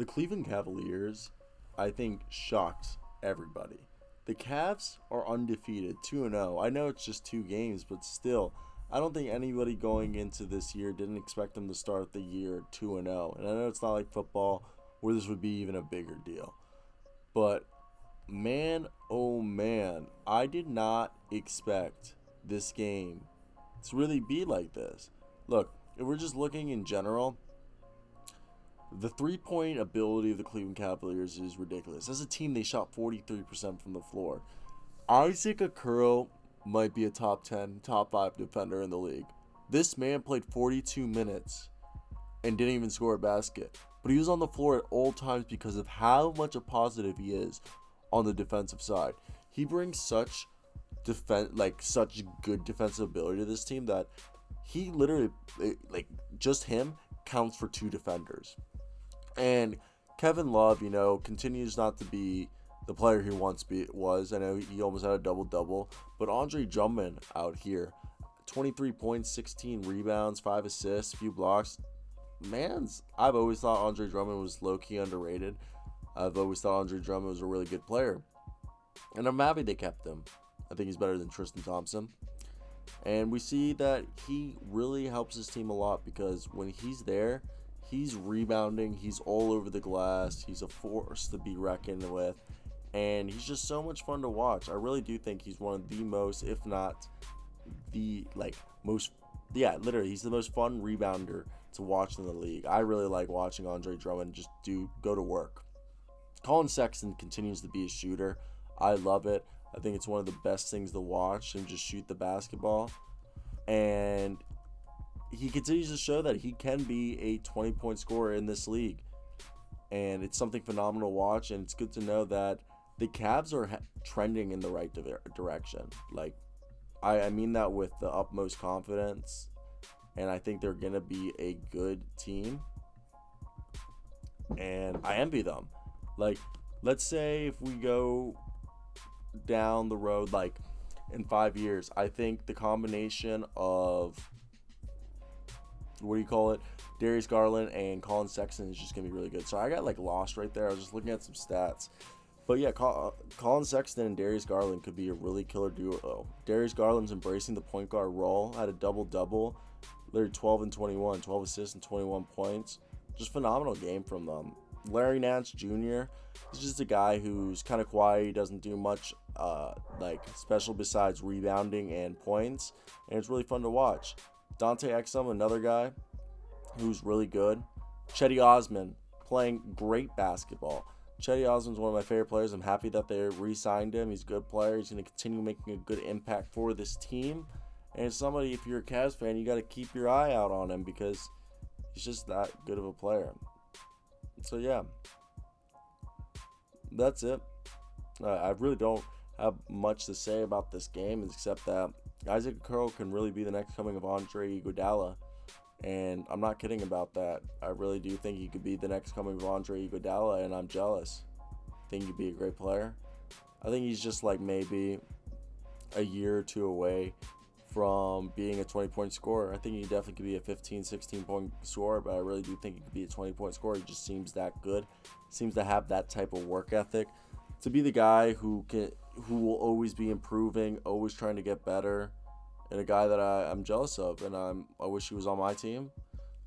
The Cleveland Cavaliers, I think, shocked everybody. The Cavs are undefeated, 2-0. I know it's just 2 games, but still, I don't think anybody going into this year didn't expect them to start the year 2-0. And I know it's not like football where this would be even a bigger deal. But man, oh man, I did not expect this game to really be like this. Look, if we're just looking in general, the three-point ability of the Cleveland Cavaliers is ridiculous. As a team, they shot 43% from the floor. Isaac Okoro might be a top 10, top 5 defender in the league. This man played 42 minutes and didn't even score a basket. But he was on the floor at all times because of how much a positive he is on the defensive side. He brings such good defensive ability to this team that he literally, just him counts for 2 defenders. And Kevin Love, continues not to be the player he once was. I know he almost had a double-double. But Andre Drummond out here, 23 points, 16 rebounds, 5 assists, a few blocks. I've always thought Andre Drummond was low-key underrated. I've always thought Andre Drummond was a really good player. And I'm happy they kept him. I think he's better than Tristan Thompson. And we see that he really helps his team a lot because when he's there, he's rebounding, he's all over the glass, he's a force to be reckoned with, and he's just so much fun to watch. I really do think he's one of the most, if not the most, literally, he's the most fun rebounder to watch in the league. I really like watching Andre Drummond just go to work. Collin Sexton continues to be a shooter. I love it. I think it's one of the best things to watch him just shoot the basketball. And he continues to show that he can be a 20-point scorer in this league. And it's something phenomenal to watch, and it's good to know that the Cavs are trending in the right direction. I mean that with the utmost confidence, and I think they're going to be a good team. And I envy them. Let's say if we go down the road, in 5 years, I think the combination of Darius Garland and Collin Sexton is just going to be really good. So I got lost right there. I was just looking at some stats. But yeah, Collin Sexton and Darius Garland could be a really killer duo. Darius Garland's embracing the point guard role, had a double-double. They're 12 and 21, 12 assists and 21 points. Just phenomenal game from them. Larry Nance Jr. is just a guy who's kind of quiet. He doesn't do much special besides rebounding and points. And it's really fun to watch. Dante Exum, another guy who's really good. Chetty Osman playing great basketball. Chetty Osman's one of my favorite players. I'm happy that they re-signed him. He's a good player. He's going to continue making a good impact for this team. And it's somebody, if you're a Cavs fan, you got to keep your eye out on him because he's just that good of a player. So, yeah. That's it. I really don't have much to say about this game except that Isaac Okoro can really be the next coming of Andre Iguodala. And I'm not kidding about that. I really do think he could be the next coming of Andre Iguodala, and I'm jealous. I think he'd be a great player. I think he's just maybe a year or 2 away from being a 20-point scorer. I think he definitely could be a 15, 16-point scorer, but I really do think he could be a 20-point scorer. He just seems that good. Seems to have that type of work ethic. To be the guy who will always be improving, always trying to get better, and a guy that I'm jealous of, and I wish he was on my team.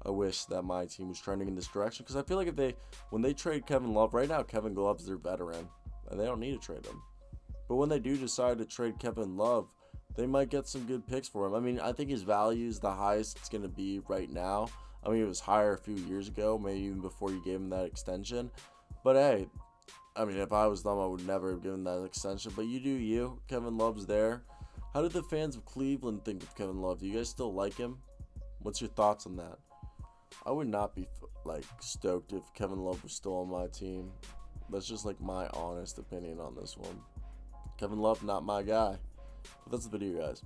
I wish that my team was trending in this direction, because I feel like when they trade Kevin Love, right now Kevin Love's their veteran, and they don't need to trade him. But when they do decide to trade Kevin Love, they might get some good picks for him. I mean, I think his value is the highest it's going to be right now. I mean, it was higher a few years ago, maybe even before you gave him that extension. But hey, I mean, if I was them, I would never have given that extension. But you do you. Kevin Love's there. How did the fans of Cleveland think of Kevin Love? Do you guys still like him? What's your thoughts on that? I would not be stoked if Kevin Love was still on my team. That's just my honest opinion on this one. Kevin Love, not my guy. But that's the video, guys.